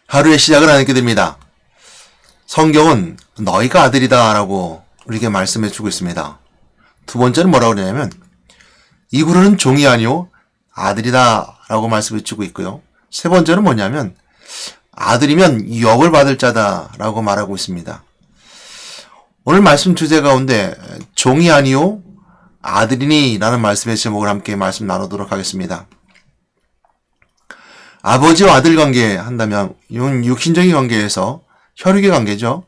하루의 시작을 하게 됩니다. 성경은 너희가 아들이다 라고 우리에게 말씀해 주고 있습니다. 두 번째는 뭐라고 그러냐면 이후로는 종이 아니요 아들이다 라고 말씀해 주고 있고요. 세 번째는 뭐냐면 아들이면 유업을 받을 자다 라고 말하고 있습니다. 오늘 말씀 주제 가운데 종이 아니요 아들이니 라는 말씀의 제목을 함께 말씀 나누도록 하겠습니다. 아버지와 아들 관계 한다면 이건 육신적인 관계에서 혈육의 관계죠.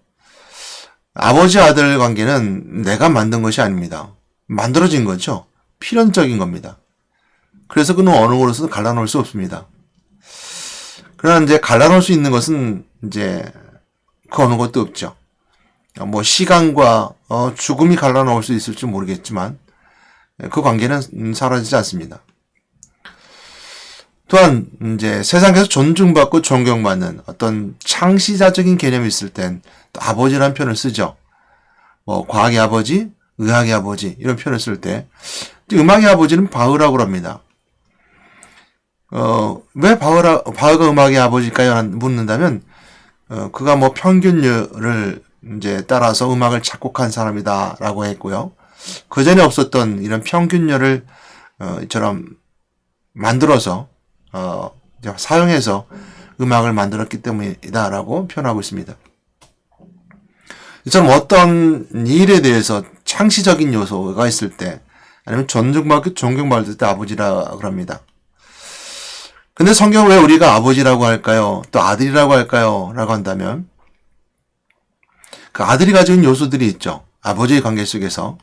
아버지와 아들 관계는 내가 만든 것이 아닙니다. 만들어진 거죠. 필연적인 겁니다. 그래서 그는 어느 곳에서도 갈라놓을 수 없습니다. 그러나 이제 갈라놓을 수 있는 것은 이제 그 어느 것도 없죠. 뭐 시간과 죽음이 갈라놓을 수 있을지 모르겠지만 그 관계는 사라지지 않습니다. 또한 이제 세상에서 존중받고 존경받는 어떤 창시자적인 개념이 있을 땐 또 아버지라는 표현을 쓰죠. 뭐 과학의 아버지, 의학의 아버지 이런 표현을 쓸 때 음악의 아버지는 바흐라고 합니다. 왜 바흐가 음악의 아버지일까요? 묻는다면 그가 뭐 평균율을 이제 따라서 음악을 작곡한 사람이다라고 했고요. 그 전에 없었던 이런 평균율을 이처럼 만들어서 사용해서 음악을 만들었기 때문이다라고 표현하고 있습니다. 이처럼 어떤 일에 대해서 창시적인 요소가 있을 때 아니면 존중받고 존경받을 때 아버지라고 합니다. 근데 성경은 왜 우리가 아버지라고 할까요? 또 아들이라고 할까요? 라고 한다면 그 아들이 가지고 있는 요소들이 있죠. 아버지의 관계 속에서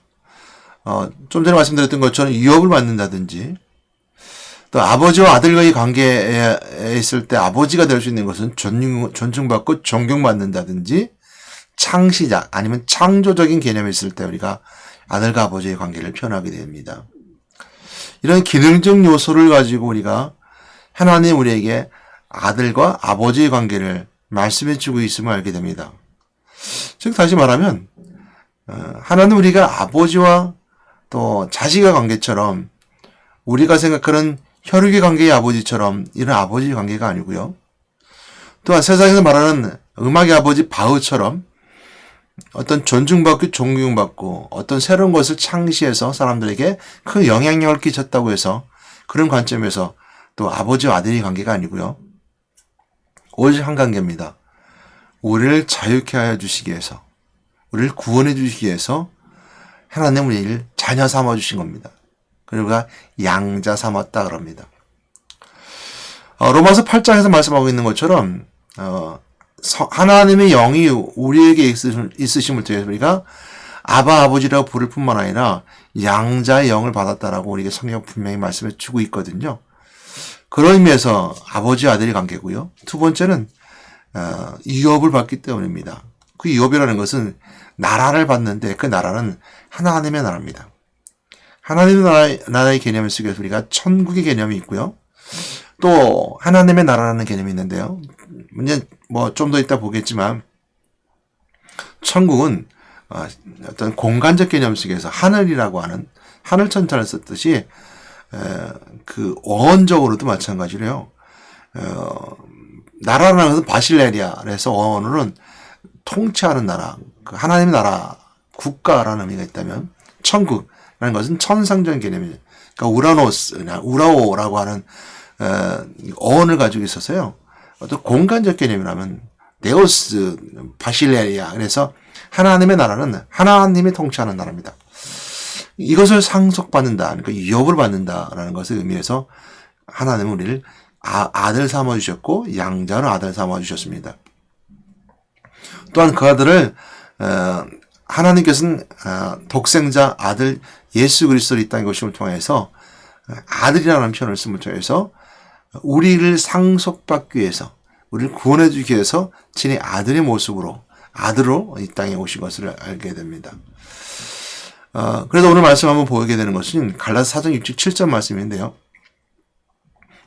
좀 전에 말씀드렸던 것처럼 유업을 받는다든지 또 아버지와 아들과의 관계에 있을 때 아버지가 될 수 있는 것은 존중받고 존경받는다든지 창시자 아니면 창조적인 개념이 있을 때 우리가 아들과 아버지의 관계를 표현하게 됩니다. 이런 기능적 요소를 가지고 우리가 하나님 우리에게 아들과 아버지의 관계를 말씀해 주고 있음을 알게 됩니다. 즉 다시 말하면 하나님 우리가 아버지와 또 자식의 관계처럼 우리가 생각하는 혈육의 관계의 아버지처럼 이런 아버지의 관계가 아니고요. 또한 세상에서 말하는 음악의 아버지 바흐처럼 어떤 존중받고 존경받고 어떤 새로운 것을 창시해서 사람들에게 큰 영향력을 끼쳤다고 해서 그런 관점에서 또 아버지와 아들의 관계가 아니고요. 오직 한 관계입니다. 우리를 자유케 하여 주시기 위해서 우리를 구원해 주시기 위해서 하나님 우리를 자녀 삼아 주신 겁니다. 그리고 양자 삼았다 그럽니다. 로마서 8장에서 말씀하고 있는 것처럼 하나님의 영이 우리에게 있으심을 통해서 우리가 아바 아버지라고 부를 뿐만 아니라 양자의 영을 받았다라고 우리에게 성경 분명히 말씀해 주고 있거든요. 그런 의미에서 아버지 아들의 관계고요. 두 번째는 유업을 받기 때문입니다. 그 유업이라는 것은 나라를 받는데 그 나라는 하나님의 나라입니다. 하나님의 나라의 개념을 쓰기 위해서 우리가 천국의 개념이 있고요. 또 하나님의 나라라는 개념이 있는데요. 문제 뭐 좀 더 이따 보겠지만 천국은 어떤 공간적 개념 속에서 하늘이라고 하는 하늘 천사를 썼듯이 그 어원적으로도 마찬가지로요. 나라라는 것은 바실레리아에서 어원으로는 통치하는 나라, 그 하나님의 나라, 국가라는 의미가 있다면 천국라는 것은 천상적인 개념이에요. 그러니까 우라노스나 우라오라고 하는 어원을 가지고 있어서요. 어떤 공간적 개념이라면 네오스 바실레리아 그래서 하나님의 나라는 하나님이 통치하는 나라입니다. 이것을 상속받는다, 그러니까 유업을 받는다라는 것을 의미해서 하나님은 우리를 아들 삼아 주셨고 양자로 아들 삼아 주셨습니다. 또한 그 아들을 하나님께서는 독생자 아들 예수 그리스도를 이 땅에 오심을 통해서 아들이라는 표현을 쓰임을 통해서 우리를 상속받기 위해서 우리를 구원해 주기 위해서 친히 아들의 모습으로 아들로 이 땅에 오신 것을 알게 됩니다. 그래서 오늘 말씀 한번 보게 되는 것은 갈라디아 4장 6절 7절 말씀인데요.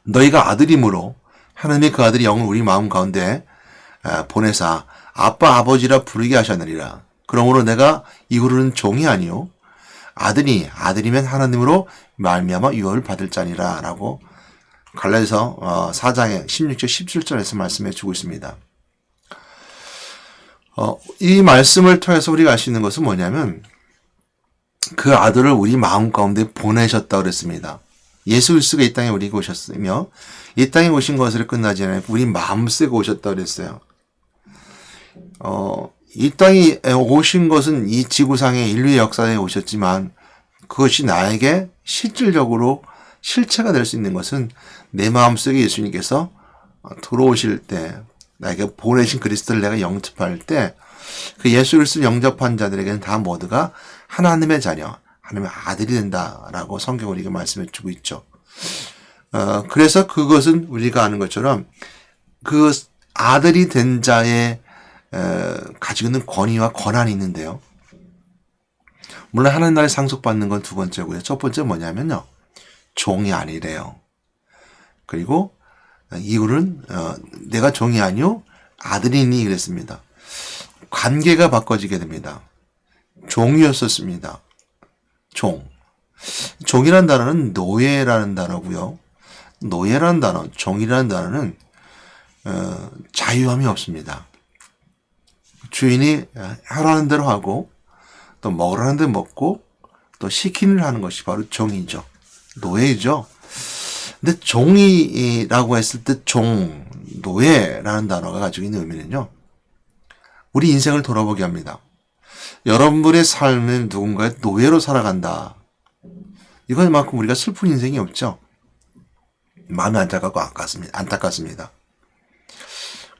너희가 아들이므로 하나님의 그 아들이 영을 우리 마음 가운데 보내사 아빠 아버지라 부르게 하셨느니라. 그러므로 내가 이후로는 종이 아니요 아들이면 하나님으로 말미암아 유업을 받을 자니라 라고 갈라디아서 4장의 16절 17절에서 말씀해 주고 있습니다. 이 말씀을 통해서 우리가 알 수 있는 것은 뭐냐면 그 아들을 우리 마음 가운데 보내셨다고 그랬습니다. 예수 그리스도가 이 땅에 우리에게 오셨으며 이 땅에 오신 것으로 끝나지 않아요. 우리 마음속에 오셨다고 그랬어요. 이 땅에 오신 것은 이 지구상의 인류의 역사에 오셨지만 그것이 나에게 실질적으로 실체가 될 수 있는 것은 내 마음속에 예수님께서 들어오실 때 나에게 보내신 그리스도를 내가 영접할 때 그 예수 그리스도를 영접한 자들에게는 다 모두가 하나님의 자녀, 하나님의 아들이 된다라고 성경 우리에게 말씀해 주고 있죠. 그래서 그것은 우리가 아는 것처럼 그 아들이 된 자의 가지고 있는 권위와 권한이 있는데요. 물론 하나님 나라에 상속받는 건 두 번째고요. 첫 번째 뭐냐면요. 종이 아니래요. 그리고 이유는 내가 종이 아니요 아들이니 그랬습니다. 관계가 바꿔지게 됩니다. 종이었었습니다. 종이라는 단어는 노예라는 단어고요. 노예라는 단어, 종이라는 단어는 자유함이 없습니다. 주인이 하라는 대로 하고 또 먹으라는 대로 먹고 또 시키는 대로 하는 것이 바로 종이죠. 노예죠. 근데 종이라고 했을 때 노예라는 단어가 가지고 있는 의미는요. 우리 인생을 돌아보게 합니다. 여러분의 삶은 누군가의 노예로 살아간다. 이것만큼 우리가 슬픈 인생이 없죠. 마음이 안타깝습니다.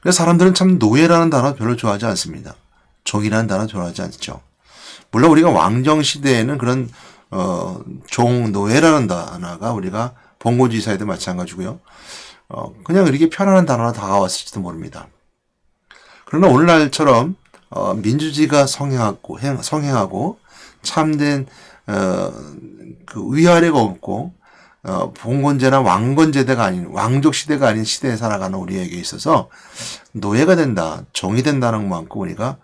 그래서 사람들은 참 노예라는 단어 별로 좋아하지 않습니다. 종이라는 단어 좋아하지 않죠. 물론 우리가 왕정 시대에는 그런 노예라는 단어가 우리가 봉고지사에도 마찬가지고요. 그냥 이렇게 편안한 단어로 다가왔을지도 모릅니다. 그러나 오늘날처럼 민주주의가 성행하고 참된 그 위아래가 없고 봉건제나 왕건제대가 아닌 왕족 시대가 아닌 시대에 살아가는 우리에게 있어서 노예가 된다, 종이 된다는 것만큼 우리가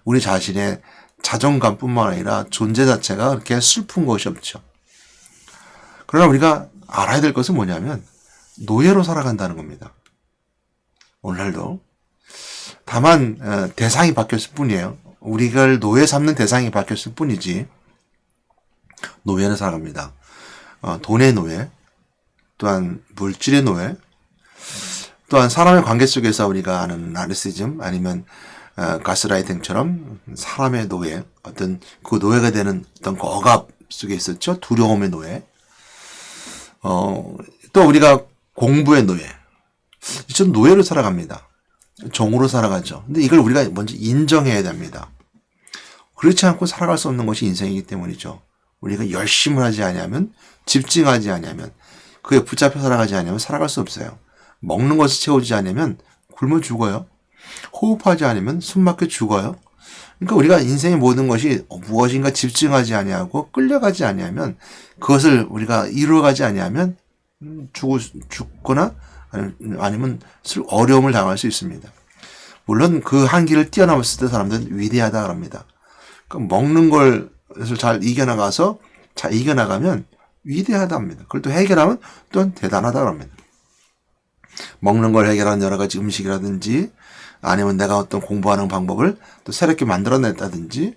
우리 자신의 자존감뿐만 아니라 존재 자체가 그렇게 슬픈 것이 없죠. 그러나 우리가 알아야 될 것은 뭐냐면 노예로 살아간다는 겁니다. 오늘날도 다만 대상이 바뀌었을 뿐이에요. 우리가 노예 삼는 대상이 바뀌었을 뿐이지 노예로 살아갑니다. 돈의 노예, 또한 물질의 노예, 또한 사람의 관계 속에서 우리가 아는 나르시즘 아니면 가스라이팅처럼 사람의 노예, 어떤 그 노예가 되는 어떤 그 억압 속에 있었죠. 두려움의 노예. 또 우리가 공부의 노예. 좀 노예로 살아갑니다. 종으로 살아가죠. 근데 이걸 우리가 먼저 인정해야 됩니다. 그렇지 않고 살아갈 수 없는 것이 인생이기 때문이죠. 우리가 열심을 하지 않으면, 집중하지 않으면, 그에 붙잡혀 살아가지 않으면 살아갈 수 없어요. 먹는 것을 채우지 않으면 굶어 죽어요. 호흡하지 않으면 숨막혀 죽어요. 그러니까 우리가 인생의 모든 것이 무엇인가 집중하지 아니하고 끌려가지 아니하면 그것을 우리가 이루어가지 아니하면 죽거나 아니면 어려움을 당할 수 있습니다. 물론 그 한계를 뛰어넘었을 때 사람들은 위대하다 그럽니다. 그러니까 먹는 것을 잘 이겨나가서 잘 이겨나가면 위대하다 합니다. 그걸 또 해결하면 또 대단하다 그럽니다. 먹는 걸 해결하는 여러 가지 음식이라든지 아니면 내가 어떤 공부하는 방법을 또 새롭게 만들어냈다든지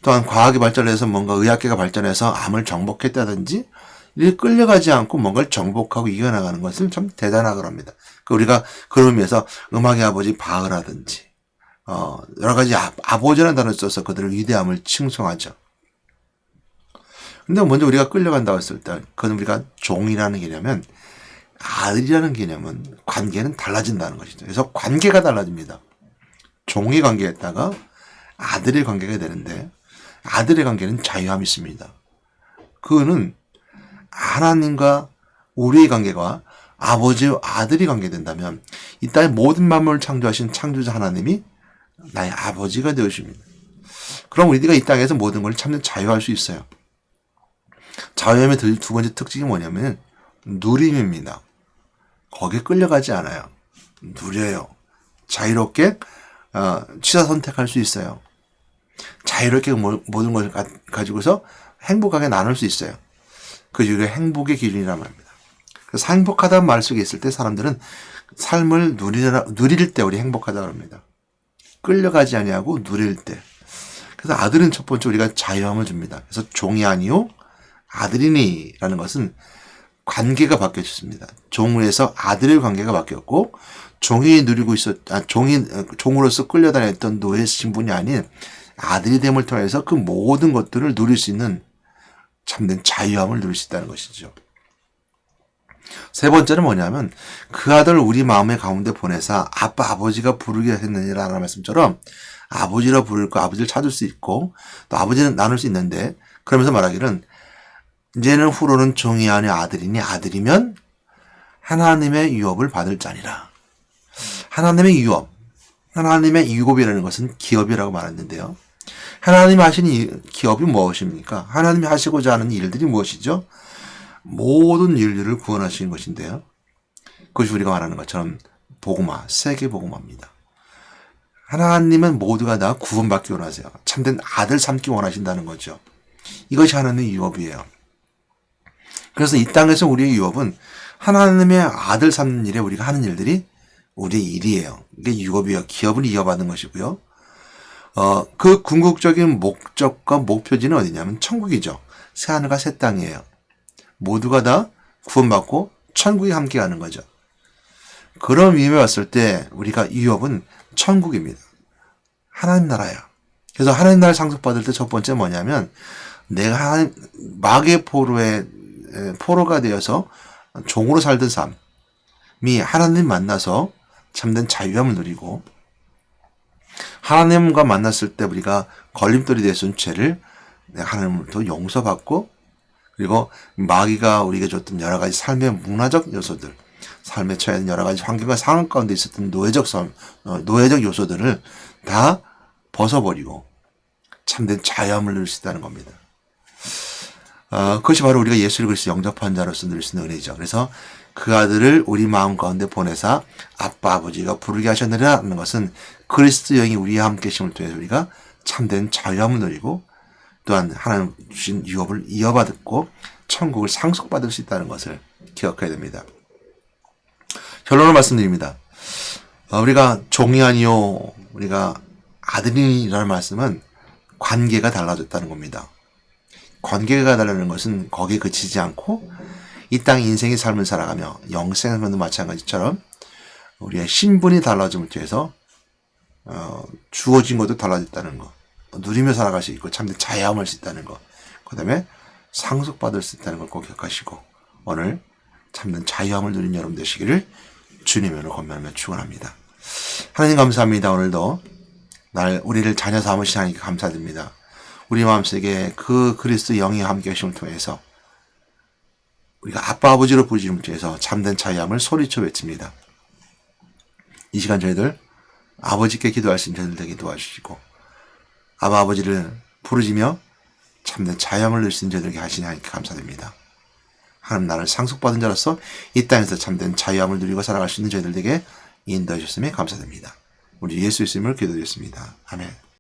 또한 과학이 발전해서 뭔가 의학계가 발전해서 암을 정복했다든지 이렇게 끌려가지 않고 뭔가를 정복하고 이겨나가는 것을 참 대단하다고 합니다. 우리가 그런 의미에서 음악의 아버지 바흐라든지 여러 가지 아버지라는 단어를 써서 그들의 위대함을 칭송하죠. 근데 먼저 우리가 끌려간다고 했을 때 그건 우리가 종이라는 개념은 아들이라는 개념은 관계는 달라진다는 것이죠. 그래서 관계가 달라집니다. 종의 관계에다가 아들의 관계가 되는데 아들의 관계는 자유함이 있습니다. 그거는 하나님과 우리의 관계가 아버지와 아들이 관계된다면 이 땅의 모든 만물을 창조하신 창조자 하나님이 나의 아버지가 되어주십니다. 그럼 우리가 이 땅에서 모든 걸 참는 자유할 수 있어요. 자유함의 두 번째 특징이 뭐냐면 누림입니다. 거기에 끌려가지 않아요. 누려요. 자유롭게 취사 선택할 수 있어요. 자유롭게 모든 것을 가지고서 행복하게 나눌 수 있어요. 그게 행복의 기준이란 말입니다. 그래서 행복하다는 말 속에 있을 때 사람들은 삶을 누릴 때 우리 행복하다고 합니다. 끌려가지 아니하고 누릴 때. 그래서 아들은 첫 번째 우리가 자유함을 줍니다. 그래서 종이 아니요 아들이니라는 것은 관계가 바뀌어졌습니다. 종에서 아들의 관계가 바뀌었고 종이 누리고 종으로서 끌려다녔던 노예 신분이 아닌 아들이 됨을 통해서 그 모든 것들을 누릴 수 있는 참된 자유함을 누릴 수 있다는 것이죠. 세 번째는 뭐냐면 그 아들을 우리 마음의 가운데 보내사 아빠 아버지가 부르게 했느니라는 말씀처럼 아버지라 부를 거 아버지를 찾을 수 있고 또 아버지는 나눌 수 있는데 그러면서 말하기는 이제는 후로는 종이 아니 아들이니 아들이면 하나님의 유업을 받을 자니라. 하나님의 유업, 하나님의 유업이라는 것은 기업이라고 말했는데요. 하나님이 하신 기업이 무엇입니까? 하나님이 하시고자 하는 일들이 무엇이죠? 모든 인류를 구원하시는 것인데요. 그것이 우리가 말하는 것처럼 복음화, 세계 복음화입니다. 하나님은 모두가 다 구원받기 원하세요. 참된 아들 삼기 원하신다는 거죠. 이것이 하나님의 유업이에요. 그래서 이 땅에서 우리의 유업은 하나님의 아들 삼는 일에 우리가 하는 일들이 우리의 일이에요. 이게 유업이에요. 기업을 이어받는 것이고요. 그 궁극적인 목적과 목표지는 어디냐면 천국이죠. 새하늘과 새 땅이에요. 모두가 다 구원받고 천국에 함께 가는 거죠. 그런 의미에 왔을 때 우리가 유업은 천국입니다. 하나님 나라예요. 그래서 하나님 나라를 상속받을 때 첫 번째 뭐냐면 내가 마귀의 포로가 되어서 종으로 살던 삶이 하나님 만나서 참된 자유함을 누리고 하나님과 만났을 때 우리가 걸림돌이 되었던 죄를 하나님으로부터 용서받고 그리고 마귀가 우리에게 줬던 여러 가지 삶의 문화적 요소들, 삶에 처해있는 여러 가지 환경과 상황 가운데 있었던 노예적 요소들을 다 벗어버리고 참된 자유함을 누릴 수 있다는 겁니다. 그것이 바로 우리가 예수 그리스도 영접한 자로서 누릴 수 있는 은혜죠. 그래서 그 아들을 우리 마음 가운데 보내사 아빠 아버지가 부르게 하셨느라는 것은 그리스도 영이 우리와 함께 계심을 통해서 우리가 참된 자유함을 누리고 또한 하나님 주신 유업을 이어받고 천국을 상속받을 수 있다는 것을 기억해야 됩니다. 결론을 말씀드립니다. 우리가 종이 아니요 우리가 아들이라는 말씀은 관계가 달라졌다는 겁니다. 관계가 달라는 것은 거기에 그치지 않고 이 땅 인생의 삶을 살아가며 영생에서도 마찬가지처럼 우리의 신분이 달라짐을 통해서 주어진 것도 달라졌다는 것, 누리며 살아갈 수 있고 참된 자유함을 수 있다는 것, 그 다음에 상속받을 수 있다는 걸 꼭 기억하시고 오늘 참된 자유함을 누린 여러분 되시기를 주님으로 건면하며 축원합니다. 하나님 감사합니다. 오늘도 우리를 자녀 삼으신 하나님께 감사드립니다. 우리 마음속에 그 그리스도 영이 함께 하심을 통해서 우리가 아빠 아버지로 부르심을 통해서 참된 자유함을 소리쳐 외칩니다. 이 시간 저희들 아버지께 기도할 수 있는 저희들 되게 도와주시고 아빠 아버지를 부르짖며 참된 자유함을 누릴 수 있는 저희들에게 하시니 하나님께 감사드립니다. 하나님 나를 상속받은 자로서 이 땅에서 참된 자유함을 누리고 살아갈 수 있는 저희들에게 인도해 주셨음에 감사드립니다. 우리 예수 이름으로 기도드렸습니다. 아멘.